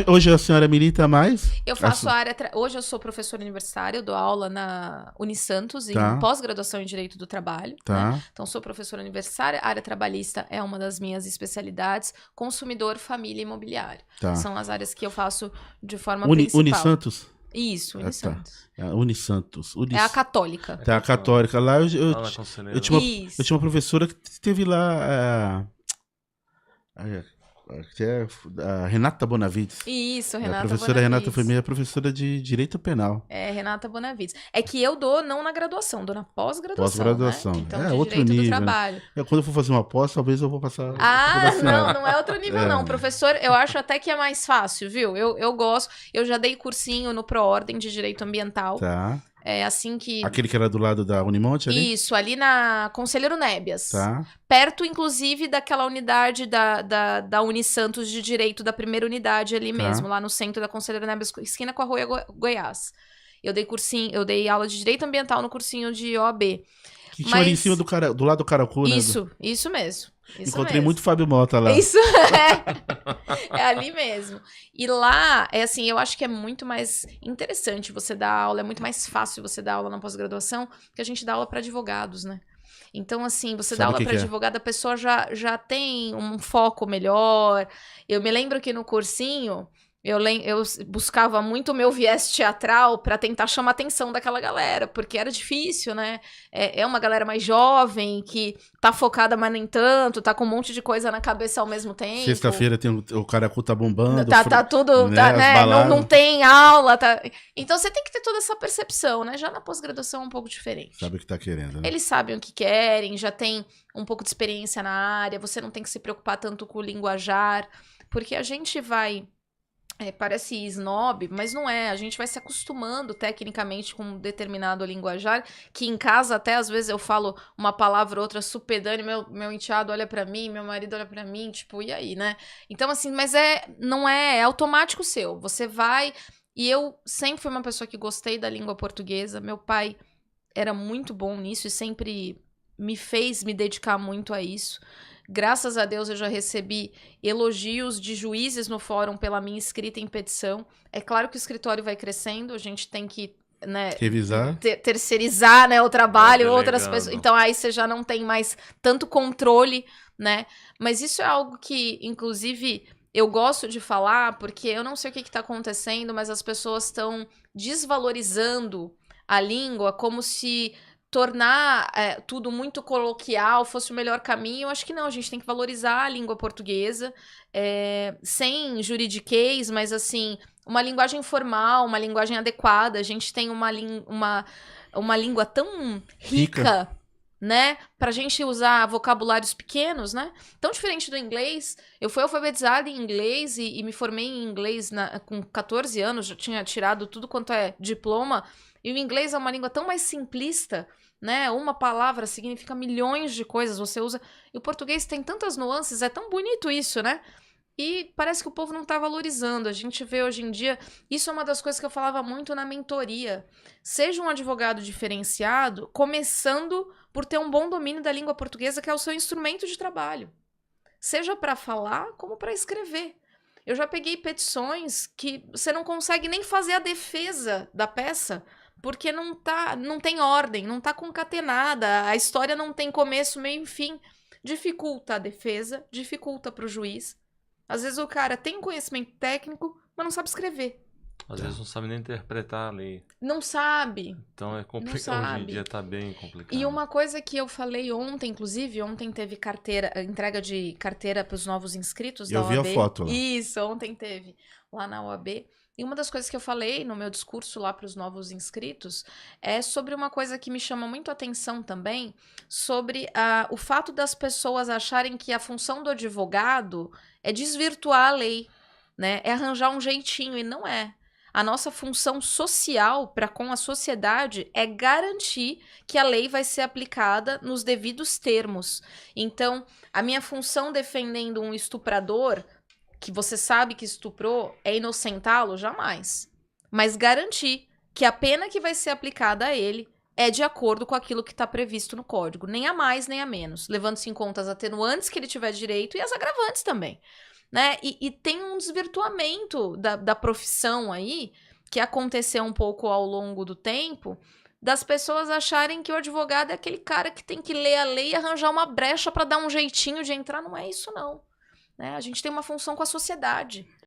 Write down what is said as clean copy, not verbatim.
Hoje a senhora milita mais? Eu faço a área... Hoje eu sou professora universitária, eu dou aula na Unisantos, em pós-graduação em Direito do Trabalho. Né? Então, sou professora universitária, área trabalhista é uma das minhas especialidades, consumidor, família e imobiliário. São as áreas que eu faço de forma principal. Unisantos? Isso, Unisantos. Unisantos. É a católica. Tá, a católica. Lá eu tinha uma professora que esteve lá... Que é a Renata Bonavides. Isso, Renata Bonavides. A professora Renata foi minha professora de Direito Penal. É, Renata Bonavides. É que eu dou não na graduação, dou na pós-graduação. Pós-graduação. Né? Então, é de outro Direito nível. do Trabalho. Né? Quando eu for fazer uma pós, talvez eu vou passar... Não é outro nível não. Professor, eu acho até que é mais fácil, viu? Eu gosto. Eu já dei cursinho no Proordem de Direito Ambiental. Tá. É assim que... Aquele que era do lado da Unimonte ali? Isso, ali na Conselheiro Nébias. Tá. Perto, inclusive, daquela unidade da Unisantos de Direito, da primeira unidade ali mesmo, lá no centro da Conselheiro Nébias, esquina com a Rua Goiás. Eu dei aula de Direito Ambiental no cursinho de OAB. Que tinha ali em cima do lado do Caracu, né? Isso mesmo. Encontrei muito Fábio Mota lá. Isso é ali mesmo. E lá, é assim, eu acho que é muito mais interessante você dar aula, é muito mais fácil você dar aula na pós-graduação, porque a gente dá aula para advogados, né? Então, assim, você dá aula para advogado, a pessoa já tem um foco melhor. Eu me lembro que no cursinho... Eu buscava muito o meu viés teatral para tentar chamar a atenção daquela galera, porque era difícil, né? É uma galera mais jovem, que tá focada, mas nem tanto, tá com um monte de coisa na cabeça ao mesmo tempo. Sexta-feira tem o Caracu tá bombando. Tá tudo, né? Não tem aula. Então você tem que ter toda essa percepção, né? Já na pós-graduação é um pouco diferente. Sabe o que tá querendo, né? Eles sabem o que querem, já tem um pouco de experiência na área, você não tem que se preocupar tanto com o linguajar, porque a gente vai... parece snob, mas não é. A gente vai se acostumando tecnicamente com um determinado linguajar, que em casa até às vezes eu falo uma palavra ou outra supedânea, meu enteado olha pra mim, meu marido olha pra mim, tipo, e aí, né? Então assim, mas não é automático seu. Você vai... E eu sempre fui uma pessoa que gostei da língua portuguesa. Meu pai era muito bom nisso e sempre me fez me dedicar muito a isso. Graças a Deus eu já recebi elogios de juízes no fórum pela minha escrita em petição. É claro que o escritório vai crescendo, a gente tem que, né, revisar, terceirizar, né, o trabalho, outras pessoas. Então aí você já não tem mais tanto controle, né? Mas isso é algo que, inclusive, eu gosto de falar, porque eu não sei o que está acontecendo, mas as pessoas estão desvalorizando a língua como se... tornar tudo muito coloquial fosse o melhor caminho. Eu acho que não, a gente tem que valorizar a língua portuguesa, sem juridiquês, mas assim, uma linguagem formal, uma linguagem adequada. A gente tem uma língua tão rica, né? Pra gente usar vocabulários pequenos, né? Tão diferente do inglês. Eu fui alfabetizada em inglês e me formei em inglês com 14 anos, já tinha tirado tudo quanto é diploma. E o inglês é uma língua tão mais simplista, né? Uma palavra significa milhões de coisas, você usa... E o português tem tantas nuances, é tão bonito isso, né? E parece que o povo não tá valorizando. A gente vê hoje em dia... Isso é uma das coisas que eu falava muito na mentoria. Seja um advogado diferenciado, começando por ter um bom domínio da língua portuguesa, que é o seu instrumento de trabalho. Seja para falar, como para escrever. Eu já peguei petições que você não consegue nem fazer a defesa da peça... porque não tem ordem, não tá concatenada, a história não tem começo, meio e fim. Dificulta a defesa, dificulta pro juiz. Às vezes o cara tem conhecimento técnico, mas não sabe escrever. Às vezes não sabe nem interpretar a lei. Não sabe. Então é complicado, hoje em dia tá bem complicado. E uma coisa que eu falei ontem, inclusive, ontem teve entrega de carteira pros novos inscritos da OAB. Eu vi a foto lá. Isso, ontem teve lá na OAB. E uma das coisas que eu falei no meu discurso lá para os novos inscritos é sobre uma coisa que me chama muito a atenção também, sobre o fato das pessoas acharem que a função do advogado é desvirtuar a lei, né? É arranjar um jeitinho, e não é. A nossa função social para com a sociedade é garantir que a lei vai ser aplicada nos devidos termos. Então, a minha função defendendo um estuprador... que você sabe que estuprou, é inocentá-lo? Jamais. Mas garantir que a pena que vai ser aplicada a ele é de acordo com aquilo que está previsto no código. Nem a mais, nem a menos. Levando-se em conta as atenuantes que ele tiver direito e as agravantes também. né? E tem um desvirtuamento da profissão aí, que aconteceu um pouco ao longo do tempo, das pessoas acharem que o advogado é aquele cara que tem que ler a lei e arranjar uma brecha para dar um jeitinho de entrar. Não é isso, não. Né? A gente tem uma função com a sociedade.